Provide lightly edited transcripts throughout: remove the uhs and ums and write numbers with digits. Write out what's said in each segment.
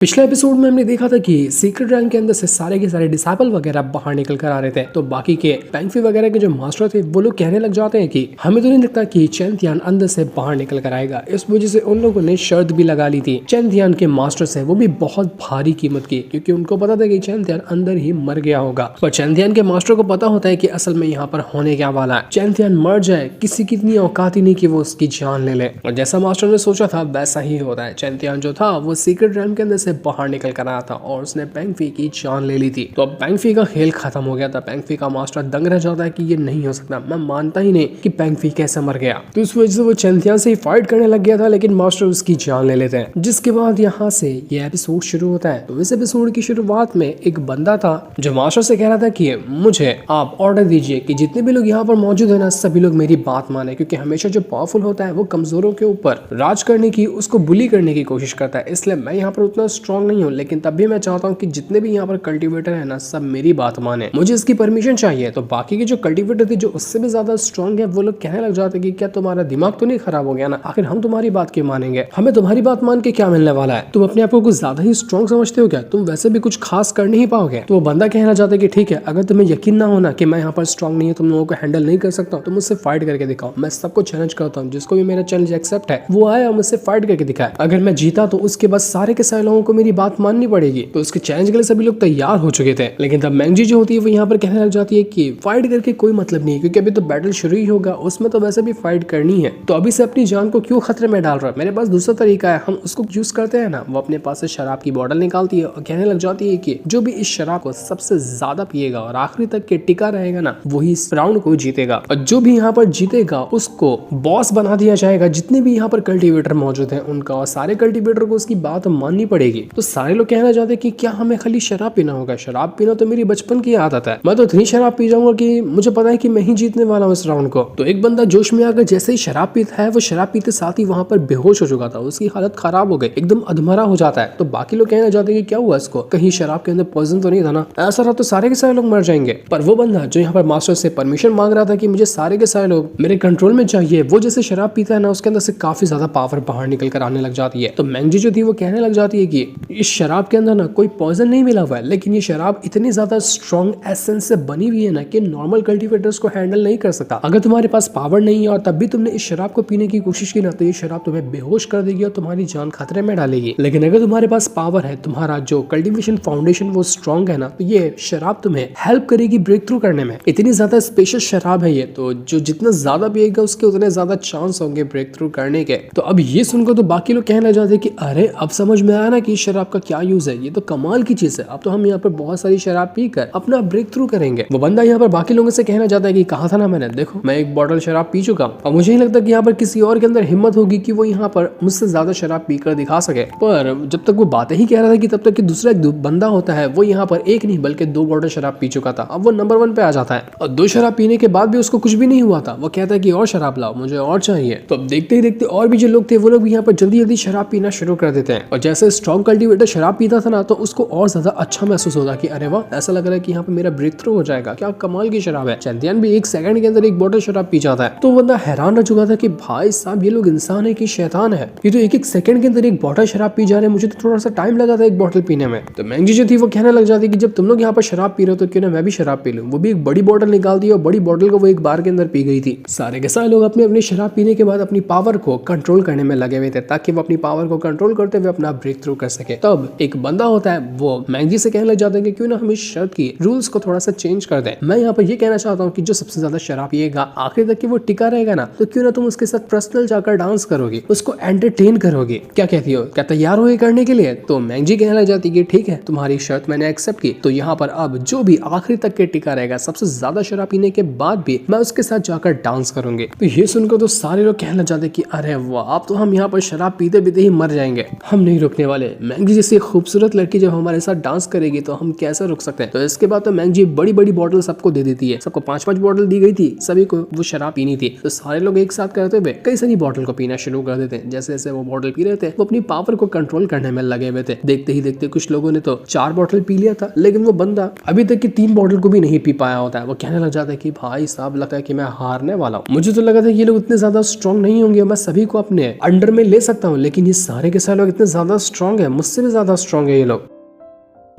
पिछले एपिसोड में हमने देखा था कि सीक्रेट रैंक के अंदर से सारे के सारे डिसाइपल वगैरह बाहर निकल कर आ रहे थे। तो बाकी के पैंगफी वगैरह के जो मास्टर थे वो लोग कहने लग जाते हैं कि हमें तो नहीं लगता कि चेन तियान अंदर से बाहर निकल कर आएगा। इस वजह से उन लोगों ने शर्त भी लगा ली थी चेन तियान के मास्टर से, वो भी बहुत भारी कीमत की, क्योंकि उनको पता था कि चेन तियान अंदर ही मर गया होगा। पर चेन तियान के मास्टर को पता होता है कि असल में यहाँ पर होने क्या वाला है। चेन तियान मर जाए, किसी की इतनी औकात ही नहीं कि वो उसकी जान ले ले। और जैसा मास्टर ने सोचा था वैसा ही होता है। चेन तियान जो था वो सीक्रेट रैंक के अंदर से बाहर निकल कर था और उसने पैंगफी की जान ले ली थी। तो अब पैंगफी का खेल खत्म हो गया था। पैंगफी का मास्टर दंग रह जाता है कि ये नहीं हो सकता, मैं मानता ही नहीं कि पैंगफी कैसे मर गया। तो इस वजह से वो चेन तियान से ही फाइट करने लग गया था, लेकिन मास्टर उसकी जान ले लेते हैं। जिसके बाद यहाँ से ये एपिसोड शुरू होता है। तो इस एपिसोड की शुरुआत में एक बंदा था जो मास्टर से कह रहा था कि मुझे आप ऑर्डर दीजिए कि जितने भी लोग यहाँ पर मौजूद है ना, सभी लोग मेरी बात माने, क्योंकि हमेशा जो पावरफुल होता है वो कमजोरों के ऊपर राज करने की, उसको बुली करने की कोशिश करता है। इसलिए मैं यहाँ पर उतना स्ट्रॉन्ग नहीं हूँ, लेकिन तब भी मैं चाहता हूँ कि जितने भी यहाँ पर कल्टीवेटर है ना, सब मेरी बात माने, मुझे इसकी परमिशन चाहिए। तो बाकी के जो कल्टीवेटर थे जो उससे भी ज्यादा स्ट्रॉन्ग है, वो लोग कहने लग जाते कि क्या तुम्हारा दिमाग तो नहीं खराब हो गया ना, आखिर हम तुम्हारी बात क्यों मानेंगे, हमें तुम्हारी बात मान के क्या मिलने वाला है, तुम अपने आप को कुछ ज्यादा ही स्ट्रॉन्ग समझते हो क्या, तुम वैसे भी कुछ खास कर नहीं पाओगे। तो वो बंदा कहना चाहता है कि ठीक है, अगर तुम्हें यकीन ना होना कि मैं यहाँ पर स्ट्रॉन्ग नहीं है, तुम लोगों को हैंडल नहीं कर सकता, तो मुझसे फाइट करके दिखाओ। मैं सबको चैलेंज करता हूँ, जिसको भी मेरा चैलेंज एक्सेप्ट है वो आया मुझसे फाइट करके दिखाए। अगर मैं जीता तो उसके बाद सारे के सारे लोगों को मेरी बात माननी पड़ेगी। तो उसके चैलेंज के लिए सभी लोग तैयार हो चुके थे, लेकिन तब मैंगजी जो होती है वो यहाँ पर कहने लग जाती है कि फाइट करके कोई मतलब नहीं है, क्योंकि अभी तो बैटल शुरू ही होगा, उसमें तो वैसे भी फाइट करनी है, तो अभी से अपनी जान को क्यों खतरे में डाल रहा है, मेरे पास दूसरा तरीका है, हम उसको यूज करते हैं ना। वो अपने पास से शराब की बोतल निकालती है और कहने लग जाती है कि जो भी इस शराब को सबसे ज्यादा पिएगा और आखिरी तक के टिका रहेगा ना, वही इस राउंड को जीतेगा, और जो भी यहाँ पर जीतेगा उसको बॉस बना दिया जाएगा। जितने भी यहाँ पर कल्टीवेटर मौजूद है उनका, और सारे कल्टीवेटर को उसकी बात माननी पड़ेगी। तो सारे लोग कहना चाहते कि क्या हमें खाली शराब पीना होगा, शराब पीना तो मेरी बचपन की आदत है, मैं तो इतनी शराब पी जाऊंगा कि मुझे पता है कि मैं ही जीतने वाला हूँ इस राउंड को। तो एक बंदा जोश में आकर जैसे ही शराब पीता है, वो शराब पीते साथ ही वहां पर बेहोश हो चुका था, उसकी हालत खराब हो गई, एकदम अधमरा हो जाता है। तो बाकी लोग कहना चाहते हैं कि क्या हुआ इसको, कहीं शराब के अंदर पॉइजन तो नहीं था ना, ऐसा रहा तो सारे के सारे लोग मर जाएंगे। पर वो बंदा जो यहाँ पर मास्टर से परमिशन मांग रहा था कि मुझे सारे के सारे लोग मेरे कंट्रोल में चाहिए, वो जैसे शराब पीता है ना, उसके अंदर से काफी ज्यादा पावर बाहर निकल कर आने लग जाती है। तो मैंगजी जो थी वो कहने लग जाती है कि इस शराब के अंदर ना कोई पॉइजन नहीं मिला हुआ है, लेकिन ये शराब इतनी ज्यादा स्ट्रॉन्ग एसेंस से बनी हुई है ना कि नॉर्मल कल्टीवेटर्स को हैंडल नहीं कर सकता। अगर तुम्हारे पास पावर नहीं है और तब भी तुमने इस शराब को पीने की कोशिश की ना, तो ये शराब तुम्हें बेहोश कर देगी और तुम्हारी जान खतरे में डालेगी। लेकिन अगर तुम्हारे पास पावर है, तुम्हारा जो कल्टीवेशन फाउंडेशन वो स्ट्रॉन्ग है ना, तो ये शराब तुम्हें हेल्प करेगी ब्रेक थ्रू करने में। इतनी ज्यादा स्पेशल शराब है ये, तो जो जितना ज्यादा पिएगा उसके उतने ज्यादा चांस होंगे ब्रेक थ्रू करने के। तो अब ये सुनकर तो बाकी लोग कहना चाहते कि अरे अब समझ में आया ना कि शराब का क्या यूज है, ये तो कमाल की चीज है, अब तो हम यहाँ पर बहुत सारी शराब पीकर अपना ब्रेक थ्रू करेंगे। वो बंदा यहाँ पर बाकी लोगों से कहना चाहता है कि कहा था ना मैंने, देखो मैं एक बॉटल शराब पी चुका हूँ, और मुझे नहीं लगता कि यहाँ पर किसी और के अंदर हिम्मत होगी कि वो यहाँ पर मुझसे ज्यादा शराब पीकर दिखा सके। पर जब तक वो बातें ही कह रहा था कि तब तक कि दूसरा एक बंदा होता है, वो यहाँ पर एक नहीं बल्कि 2 बॉटल शराब पी चुका था। अब वो नंबर 1 पे आ जाता है, और 2 शराब पीने के बाद भी उसको कुछ भी नहीं हुआ था। वो कहता है कि और शराब लाओ, मुझे और चाहिए। तो अब देखते ही देखते और भी जो लोग थे वो लोग यहाँ पर जल्दी जल्दी शराब पीना शुरू कर देते हैं। और जैसे स्ट्रॉन्ग कल्टीवेटर शराब पीता था ना, तो उसको और ज्यादा अच्छा महसूस होता कि अरे वाह, ऐसा लग रहा है कि यहाँ पे मेरा ब्रेक थ्रू हो जाएगा, क्या कमाल की शराब है। चेन तियान भी 1 सेकंड के अंदर 1 बॉटल शराब पी जाता है। तो बंदा हैरान रह चुका था कि भाई साहब ये लोग इंसान है कि शैतान है, ये तो 1-1 सेकंड के अंदर 1 बॉटल शराब पी जा रहे हैं, मुझे तो थोड़ा सा टाइम लगा था 1 बॉटल पीने में। तो मैंगजी जो थी वो कहने लग जाती कि जब तुम लोग यहाँ पर शराब पी रहे हो तो क्यों ना मैं भी शराब पी लूं। वो भी एक बड़ी बॉटल निकालती है और बड़ी बॉटल को वो 1 बार के अंदर पी गई थी। सारे के सारे लोग अपने अपनी शराब पीने के बाद अपनी पावर को कंट्रोल करने में लगे हुए थे, ताकि वो अपनी पावर को कंट्रोल करते हुए अपना ब्रेक थ्रू कर सके। तब एक बंदा होता है, वो मैंगजी से कहने लग जाता है कि क्यों ना हम इस शर्त की रूल्स को थोड़ा सा चेंज कर दें। मैं यहाँ पर ये कहना चाहता हूँ कि जो सबसे ज्यादा शराब पिएगा आखिर तक कि वो टिका रहेगा ना, तो क्यों ना तुम उसके साथ पर्सनल जाकर डांस करोगे, उसको एंटरटेन करोगे। क्या कहती हो, क्या तैयार हो ये करने के लिए? तो मैंगजी कहने लग जाती है ठीक है, तुम्हारी शर्त मैंने एक्सेप्ट की। तो यहाँ पर अब जो भी आखिरी तक के टिका रहेगा, सबसे ज्यादा शराब पीने के बाद भी मैं उसके साथ जाकर डांस करूंगी। तो ये सुनकर तो सारे लोग कहने लग जाते कि अरे वाह, अब तो हम यहाँ पर शराब पीते पीते ही मर जाएंगे, हम नहीं रुकने वाले। मैंगजी जैसी खूबसूरत लड़की जब हमारे साथ डांस करेगी तो हम कैसे रुक सकते हैं। तो इसके बाद तो मैंगजी बड़ी बड़ी बॉटल सबको दे देती है, सबको 5-5 बॉटल दी गई थी, सभी को वो शराब पीनी थी। तो सारे लोग एक साथ करते हुए कई सारी बॉटल को पीना शुरू कर देते हैं। जैसे जैसे वो बॉटल पी रहे थे, वो अपनी पावर को कंट्रोल करने में लगे हुए थे। देखते ही देखते कुछ लोगों ने तो 4 बॉटल पी लिया था, लेकिन वो बंदा अभी तक की 3 बॉटल को भी नहीं पी पाया होता है। वो कहने लग जाता है कि भाई साहब, लगता है कि मैं हारने वाला हूँ। मुझे तो लगा था ये लोग इतने ज्यादा स्ट्रॉन्ग नहीं होंगे, मैं सभी को अपने अंडर में ले सकता हूँ, लेकिन ये सारे के सारे लोग इतने ज्यादा स्ट्रॉन्ग है, मुझसे भी ज्यादा स्ट्रांग है ये लोग।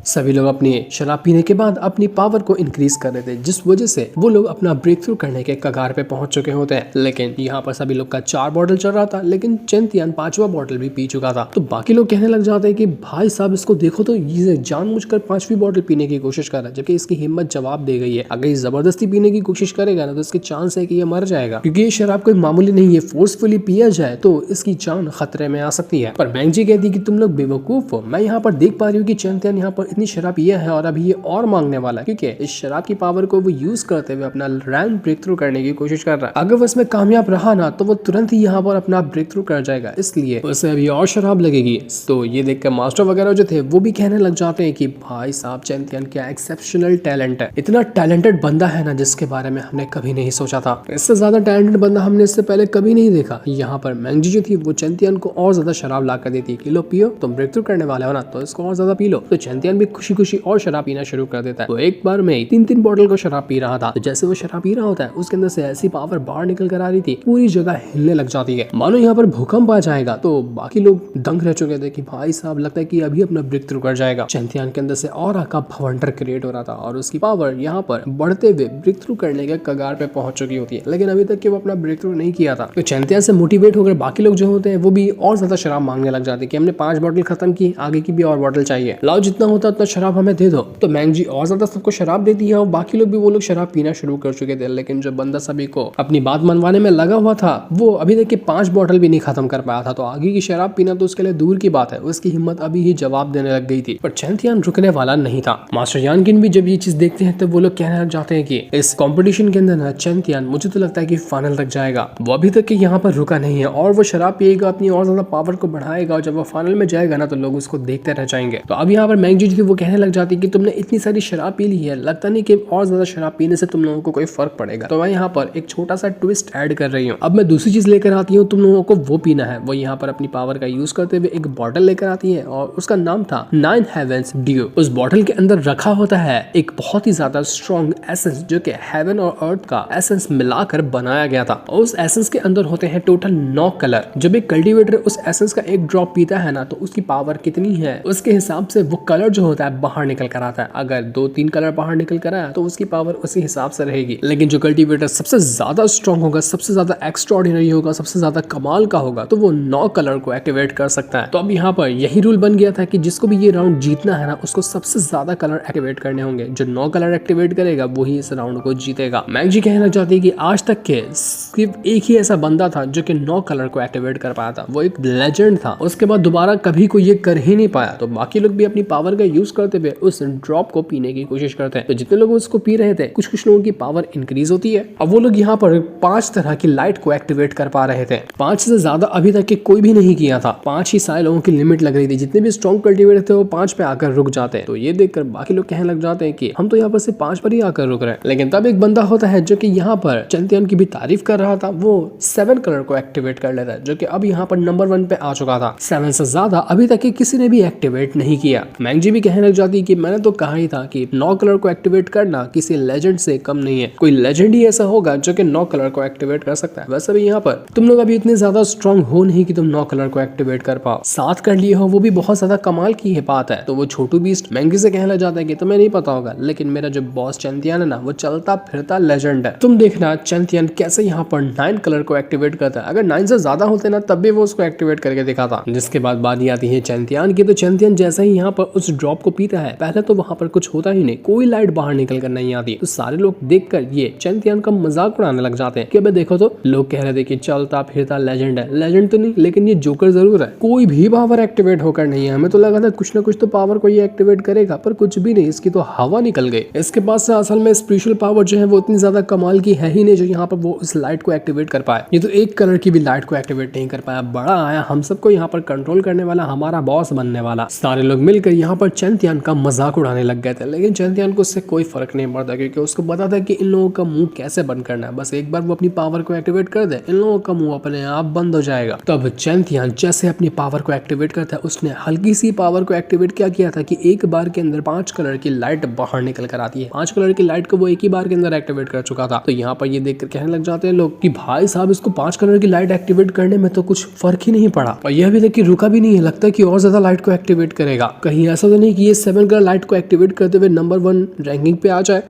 सभी लोग अपनी शराब पीने के बाद अपनी पावर को इंक्रीज कर रहे थे, जिस वजह से वो लोग अपना ब्रेक थ्रू करने के कगार पे पहुंच चुके होते हैं। लेकिन यहाँ पर सभी लोग का 4 बॉटल चल रहा था, लेकिन चेन तियान 5वां बॉटल भी पी चुका था। तो बाकी लोग कहने लग जाते हैं कि भाई साहब इसको देखो तो ये जानबूझकर 5वीं बॉटल पीने की कोशिश कर रहा है, जबकि इसकी हिम्मत जवाब दे गई है। अगर ये जबरदस्ती पीने की कोशिश करेगा ना तो इसके चांस है कि ये मर जाएगा, क्योंकि ये शराब कोई मामूली नहीं है। फोर्सफुली पिया जाए तो इसकी जान खतरे में आ सकती है। पर मैंग जी कहती है कि तुम लोग बेवकूफ हो, मैं यहाँ पर देख पा रही हूँ कि चेन तियान यहाँ पर इतनी शराब पिया है और अभी ये और मांगने वाला है, क्योंकि इस शराब की पावर को वो यूज करते हुए अपना रैंक ब्रेक थ्रू करने की कोशिश कर रहा है। अगर वो इसमें कामयाब रहा ना तो वो तुरंत ही यहाँ पर अपना ब्रेक थ्रू कर जाएगा, इसलिए उसे अभी और शराब लगेगी। तो ये देखकर मास्टर वगैरह जो थे वो भी कहने लग जाते हैं कि भाई साहब चेन तियान क्या एक्सेप्शनल टैलेंट है, इतना टैलेंटेड बंदा है ना जिसके बारे में हमने कभी नहीं सोचा था। इससे ज्यादा टैलेंटेड बंदा हमने इससे पहले कभी नहीं देखा। यहाँ पर मैंग जी जो थी वो चेन तियान को और ज्यादा शराब ला कर देती है कि लो पियो, तुम ब्रेक थ्रू करने वाले हो ना तो इसको और ज्यादा पी लो। तो चेन तियान भी खुशी खुशी और शराब पीना शुरू कर देता है। तो एक बार में 3-3 बॉटल को शराब पी रहा था। तो जैसे वो शराब पी रहा होता है उसके अंदर से ऐसी पावर बाहर निकल कर आ रही थी, पूरी जगह हिलने लग जाती है, मानो यहाँ पर भूकंप आ जाएगा। तो बाकी लोग दंग रह चुके थे कि भाई साहब लगता है कि अभी अपना ब्रेक थ्रू कर जाएगा। चेन तियान के अंदर से और का भवंडर क्रिएट हो रहा था और उसकी पावर यहाँ पर बढ़ते हुए ब्रेक थ्रू करने के कगार पे पहुंच चुकी होती है, लेकिन अभी तक कि वो अपना ब्रेक थ्रू नहीं किया था। तो चेन तियान से मोटिवेट होकर बाकी लोग जो होते हैं वो भी और ज्यादा शराब मांगने लग जाते हैं कि हमने 5 बॉटल खत्म की, आगे की भी और बॉटल चाहिए, लाओ जितना होता उतना शराब हमें दे दो। तो मैंग जी और ज्यादा सबको शराब देती है और बाकी लोग भी वो लोग शराब पीना शुरू कर चुके थे। लेकिन जो बंदा सभी को अपनी बात मनवाने में लगा हुआ था वो अभी तक के 5 बॉटल भी नहीं खत्म कर पाया था। तो आगे की शराब पीना तो उसके लिए दूर की बात है, उसकी हिम्मत अभी ही जवाब देने लग गई थी। पर चेन तियान रुकने वाला नहीं था। मास्टर यानकिन भी जब ये चीज देखते हैं तो वो लोग कहने लग जाते हैं कि इस कंपटीशन के अंदर ना चेन तियान मुझे तो लगता है कि फाइनल तक जाएगा। वो अभी तक के यहाँ पर रुका नहीं है और वो शराब पिएगा, अपनी और ज्यादा पावर को बढ़ाएगा और जब वो फाइनल में जाएगा ना तो लोग उसको देखते रह जाएंगे। तो अब यहाँ पर मैंग जी थी वो कहने लग जाती है कि तुमने इतनी सारी शराब पी ली है, लगता नहीं कि और ज्यादा शराब पीने से तुम लोगों को कोई फर्क पड़ेगा। तो मैं यहाँ पर एक छोटा सा ट्विस्ट ऐड कर रही हूँ। अब मैं दूसरी चीज लेकर आती हूँ, तुम लोगों को वो पीना है। वो यहाँ पर अपनी पावर का यूज करते हुए एक बॉटल लेकर आती है और उसका नाम था 9 हेवेंस ड्यू। उस बॉटल के अंदर रखा होता है एक बहुत ही ज्यादा स्ट्रॉन्ग एसेंस जो कि हेवन और अर्थ का एसेंस मिलाकर बनाया गया था। और उस एसेंस के अंदर होते हैं टोटल 9 कलर। जब एक कल्टीवेटर उस एसेंस का एक ड्रॉप पीता है ना तो उसकी पावर कितनी है उसके हिसाब से वो कलर जो होता है बाहर निकल कर आता है। अगर 2-3 कलर बाहर निकल कर आया तो उसकी पावर उसी हिसाब से रहेगी। लेकिन जो कल्टीवेटर सबसे ज्यादा स्ट्रॉन्ग होगा, सबसे ज्यादा एक्स्ट्राऑर्डिनरी होगा, सबसे ज्यादा कमाल का होगा तो वो 9 कलर को एक्टिवेट कर सकता है। तो अब यहाँ पर यही रूल बन गया था कि जिसको भी ये राउंड जीतना है ना उसको सबसे ज्यादा कलर एक्टिवेट करने होंगे। जो 9 कलर एक्टिवेट करेगा वही इस राउंड को जीतेगा। मैंग जी कहना चाहती है कि आज तक के सिर्फ एक ही ऐसा बंदा था जो कि 9 कलर को एक्टिवेट कर पाया था, वो एक लेजेंड था। उसके बाद दोबारा कभी कोई ये कर ही नहीं पाया। तो बाकी लोग भी अपनी पावर का यूज करते हुए उस ड्रॉप को पीने की कोशिश करते हैं। तो जितने लोग उसको पी रहे थे कुछ लोगों की पावर इंक्रीज होती है। अब वो लोग यहाँ पर 5 तरह की लाइट को एक्टिवेट कर पा रहे थे। 5 से ज्यादा अभी तक के कोई भी नहीं किया था। 5 ही सारे लोगों की लिमिट लग रही थी। जितने भी स्ट्रॉन्ग कल्टीवेटर थे वो 5 पे आकर रुक जाते हैं। तो ये देखकर बाकी लोग कहने लग जाते हैं कि हम तो यहाँ पर से 5 पर ही आकर रुक रहे हैं। लेकिन तब एक बंदा होता है जो कि यहाँ पर चेन तियान की भी तारीफ कर रहा था। वो 7 कलर को एक्टिवेट कर लेता है जो कि अब यहाँ पर नंबर 1 पे आ चुका था। 7 से ज्यादा अभी तक के किसी ने भी एक्टिवेट नहीं किया। मैंग जी भी कहने लग जाती कि मैंने तो कहा ही था कि 9 कलर को एक्टिवेट करना किसी लेजेंड से कम नहीं है। कोई लेजेंड ही ऐसा होगा जो कि 9 कलर को एक्टिवेट कर सकता है। वैसे भी यहाँ पर तुम लोग अभी इतने ज्यादा स्ट्रॉन्ग हो नहीं कि तुम 9 कलर को एक्टिवेट कर पाओ। 7 कर लिए हो वो भी बहुत ज्यादा कमाल की है बात है। तो वो छोटू बीस्ट मैंग जी से कहना चाहता है कि तुम्हें नहीं पता होगा लेकिन मेरा जो बॉस चेन तियान है ना वो चलता फिरता लेजेंड है। तुम देखना चेन तियान कैसे यहाँ पर 9 कलर को एक्टिवेट करता है। अगर 9 से ज्यादा होते ना तब भी वो उसको एक्टिवेट करके दिखाता। जिसके बाद बात आती है चेन तियान की। तो चेन तियान जैसे ही यहाँ पर उस ड्रॉप को पीता है पहले तो वहां पर कुछ होता ही नहीं, कोई लाइट बाहर निकल कर नहीं आती। तो सारे लोग देखकर ये चेन तियान का मजाक उड़ाने लग जाते हैं कि अबे देखो तो लोग कह रहे थे कि चलता फिरता लेजेंड है। लेजेंड तो नहीं लेकिन ये जोकर जरूर है। कोई भी पावर एक्टिवेट होकर नहीं है। हमें तो लगा था कुछ ना कुछ तो पावर को ये एक्टिवेट करेगा पर कुछ भी नहीं, इसकी तो हवा निकल गई। इसके पास से असल में स्पेशल पावर जो है वो इतनी ज्यादा कमाल की है ही नहीं जो यहाँ पर वो इस लाइट को एक्टिवेट कर पाए। ये तो एक कलर की भी लाइट को एक्टिवेट नहीं कर पाया। बड़ा आया हम सबको यहाँ पर कंट्रोल करने वाला, हमारा बॉस बनने वाला। सारे लोग मिलकर यहाँ पर चैंतियान का मजाक उड़ाने लग गए थे, लेकिन चैंतियान को उससे कोई फर्क नहीं पड़ता क्योंकि उसको पता था कि इन लोगों का मुंह कैसे बंद करना है। बस एक बार वो अपनी पावर को एक्टिवेट कर दे, इन लोगों का मुंह अपने आप बंद हो जाएगा। तब चैंतियान जैसे अपनी पावर को एक्टिवेट करता है, उसने हल्की सी पावर को एक्टिवेट क्या किया था कि एक बार के अंदर 5 कलर की लाइट बाहर निकल कर आती है। 5 कलर की लाइट को वो एक ही बार के अंदर एक्टिवेट कर चुका था। तो यहाँ पर ये देखकर कहने लग जाते हैं लोग कि भाई साहब इसको 5 कलर की लाइट एक्टिवेट करने में तो कुछ फर्क ही नहीं पड़ा, और यह भी देख कि रुका भी नहीं है, लगता है कि और ज्यादा लाइट को एक्टिवेट करेगा। कहीं ऐसा तो नहीं कि ये 7 कलर लाइट को एक्टिवेट करते हुए नंबर 1 रैंकिंग पे आ जाए।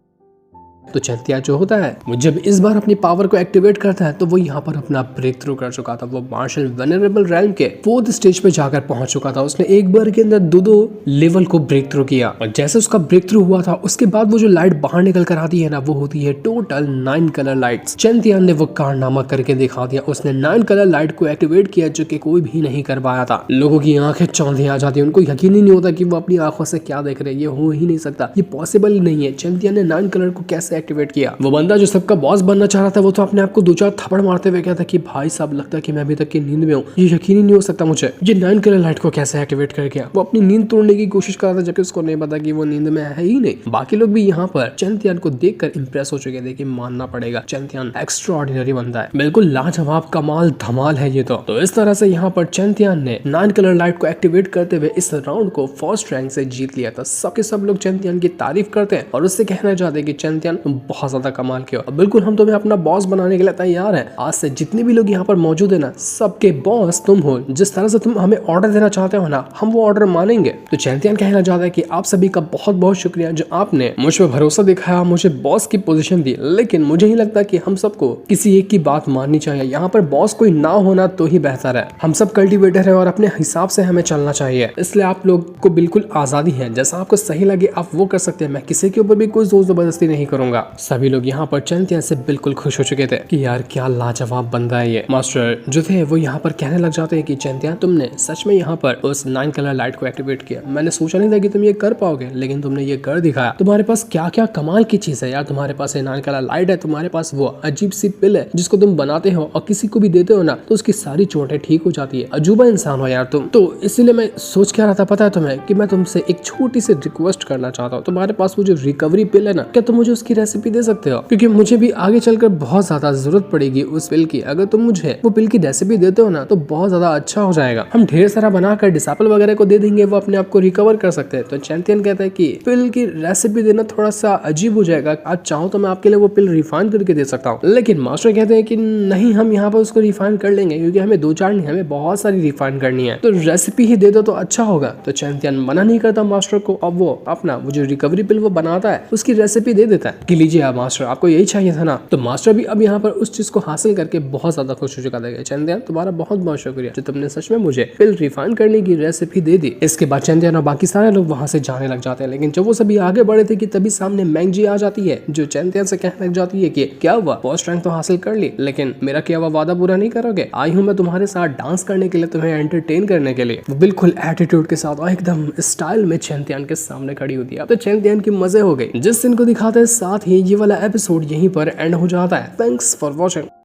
तो चैंतियान जो होता है वो जब इस बार अपनी पावर को एक्टिवेट करता है तो वो यहाँ पर अपना ब्रेक थ्रू कर चुका था। वो मार्शल वेनरेबल रैंक के 4th स्टेज पे जाकर पहुंच चुका था। उसने एक बार के अंदर दो लेवल को ब्रेक थ्रू किया, और जैसे उसका ब्रेक थ्रू हुआ था उसके बाद वो जो लाइट बाहर निकल कर आती है ना, वो होती है टोटल 9 कलर लाइट्स। चैंतियान ने वो कारनामा करके दिखा दिया। उसने 9 कलर लाइट को एक्टिवेट किया जो कि कोई भी नहीं कर पाया था। लोगों की आंखें चौंधी आ जाती है, उनको यकीन ही नहीं होता कि वो अपनी आंखों से क्या देख रहे हैं। ये हो ही नहीं सकता, ये पॉसिबल ही नहीं है। चैंतियान ने 9 कलर को कैसे एक्टिवेट किया? वो बंदा जो सबका बॉस बनना चाह रहा था वो तो अपने आप को 2-4 थप्पड़ मारते हुए कहता कि भाई साहब लगता है कि मैं अभी तक की नींद में हूँ, ये यकीन ही नहीं हो सकता मुझे, ये 9 कलर लाइट को कैसे एक्टिवेट कर गया। वो अपनी नींद तोड़ने की कोशिश कर रहा था जबकि उसको नहीं पता कि वो नींद में है ही नहीं। बाकी लोग भी यहाँ पर चैंतियान को देखकर इंप्रेस हो चुके थे कि मानना पड़ेगा चैंतियान एक्स्ट्राऑर्डिनरी बंदा है, बिल्कुल लाजवाब कमाल धमाल है ये तो इस तरह से यहाँ पर चैंतियान ने 9 कलर लाइट को एक्टिवेट करते हुए इस राउंड को फर्स्ट रैंक से जीत लिया था। सबके सब लोग चैंतियान की तारीफ करते हैं और उससे कहना चाहते हैं कि चैंतियान बहुत ज्यादा कमाल किया। बिल्कुल हम तुम्हें अपना बॉस बनाने के लिए तैयार हैं। आज से जितने भी लोग यहाँ पर मौजूद है ना, सबके बॉस तुम हो। जिस तरह से तुम हमें ऑर्डर देना चाहते हो ना, हम वो ऑर्डर मानेंगे। तो चैंतियान कहना चाहता है कि आप सभी का बहुत बहुत शुक्रिया जो आपने मुझ पर भरोसा दिखाया, मुझे बॉस की पोजीशन दी, लेकिन मुझे ही लगता कि हम सबको किसी एक की बात माननी चाहिए। यहाँ पर बॉस कोई ना होना तो ही बेहतर है। हम सब कल्टिवेटर है और अपने हिसाब से हमें चलना चाहिए, इसलिए आप लोग को बिल्कुल आजादी है। जैसा आपको सही लगे आप वो कर सकते हैं। मैं किसी के ऊपर भी कोई जोर जबरदस्ती नहीं करूंगा। सभी लोग यहाँ पर चैंतियान से बिल्कुल खुश हो चुके थे कि यार क्या लाजवाब बंदा है ये। मास्टर जो थे वो यहाँ पर कहने लग जाते हैं कि चैंतियान तुमने सच में यहाँ पर उस 9 कलर लाइट को एक्टिवेट किया। मैंने सोचा नहीं था कि तुम ये कर पाओगे, लेकिन तुमने ये कर दिखाया। तुम्हारे पास क्या क्या कमाल की चीज है यार। तुम्हारे पास 9 कलर लाइट है, तुम्हारे पास वो अजीब सी पिल है जिसको तुम बनाते हो और किसी को भी देते हो ना तो उसकी सारी चोटें ठीक हो जाती है। अजूबा इंसान हो यार तुम। तो इसीलिए मैं सोच क्या रहा था पता है तुम्हें कि मैं तुमसे एक छोटी सी रिक्वेस्ट करना चाहता हूँ। तुम्हारे पास वो जो रिकवरी पिल है ना, क्या तुम मुझे उसकी रेसिपी दे सकते हो? क्योंकि मुझे भी आगे चलकर बहुत ज्यादा जरूरत पड़ेगी उस पिल की। अगर तुम मुझे वो पिल की रेसिपी देते हो ना तो बहुत ज्यादा अच्छा हो जाएगा। हम ढेर सारा बनाकर डिसाइपल वगैरह को दे देंगे, वो अपने आप को रिकवर कर सकते हैं। तो चैंतियन कहता है कि पिल की रेसिपी देना थोड़ा सा अजीब हो जाएगा, आप चाहो तो मैं आपके लिए वो पिल रिफाइन करके दे सकता हूँ। लेकिन मास्टर कहते हैं कि नहीं, हम यहाँ पर उसको रिफाइन कर लेंगे क्योंकि हमें 2-4 नहीं, हमें बहुत सारी रिफाइन करनी है, तो रेसिपी ही दे दो तो अच्छा होगा। तो चैंतियन मना नहीं करता मास्टर को। अब वो अपना वो जो रिकवरी पिल वो बनाता है उसकी रेसिपी दे देता है कि लीजिए आप मास्टर, आपको यही चाहिए था ना। तो मास्टर भी अब यहाँ पर उस चीज को हासिल करके बहुत ज्यादा खुश हो चुका था। चैंतियन तुम्हारा बहुत बहुत शुक्रिया जो तुमने सच में मुझे पिल रिफाइन करने की रेसिपी दे दी। इसके बाद चैंतियन और बाकी सारे लोग वहां से जाने लग जाते हैं। लेकिन जब वो सभी आगे बढ़े थे कि तभी सामने मैंगजी आ जाती है जो चैंतियन से कहने लग जाती है कि क्या हुआ, फर्स्ट रैंक तो हासिल कर ली, लेकिन मेरा क्या हुआ वादा पूरा नहीं करोगे? आई हूँ मैं तुम्हारे साथ डांस करने के लिए, तुम्हें एंटरटेन करने के लिए। वो बिल्कुल एटीट्यूड के साथ और एकदम स्टाइल में चैंतियन के सामने खड़ी होती है। तो चैंतियन की मजे हो गई। जिस दिन को दिखाते हैं साथ ही ये वाला एपिसोड यहीं पर एंड हो जाता है। Thanks for watching.